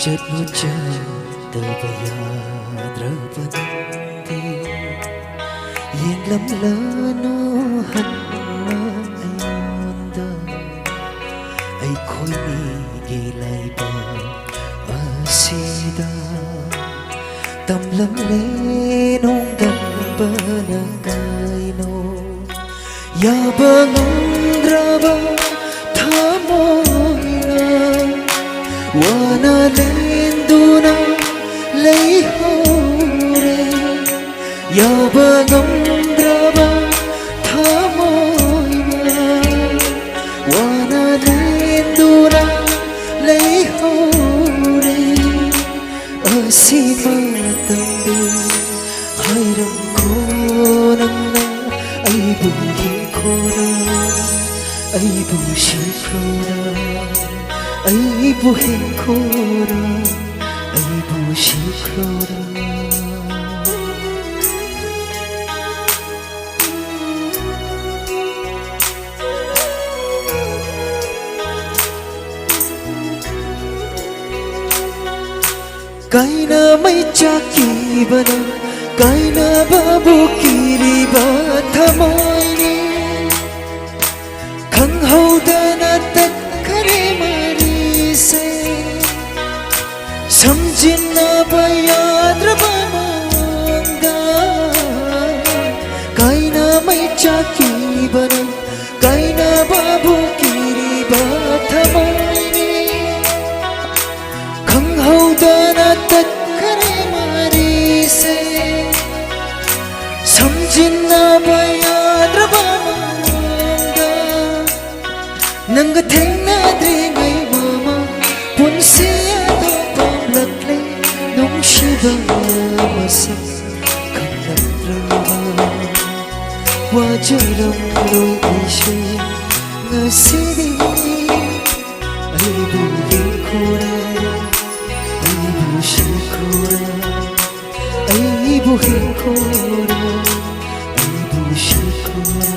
Jadwajadavaya Draupadi Yen lamlano hanma ayonda Ay khoi ni gilay ba asida Tamlam lenong dambanagay no Yabangang draba thamoy na Wana lenduna lay hore Yabangang draba thamoy na Wana lenduna lay hore Asimatangdi hayram ko nang na ay bungin ko na ay busin ko na ay buhin ko na ay busin ko na Kaina may chaki bana Kaina babu kiri ba thamoy ni Khang hau dana tat kare mari se Samjhina ba yaad raba manga Kaina may chaki bana Kaina babu kiri ba thamoy ni Khang hau dana tat kare mari se Samjhina ba yaad raba manga Nanga thengnadre ngai mama punsi ado pamlaklay nung shiba masak khamladraba wajaram loy ishe ngasidi ay buhin ko na ay busin ko na ay buhin ko na ay busin ko na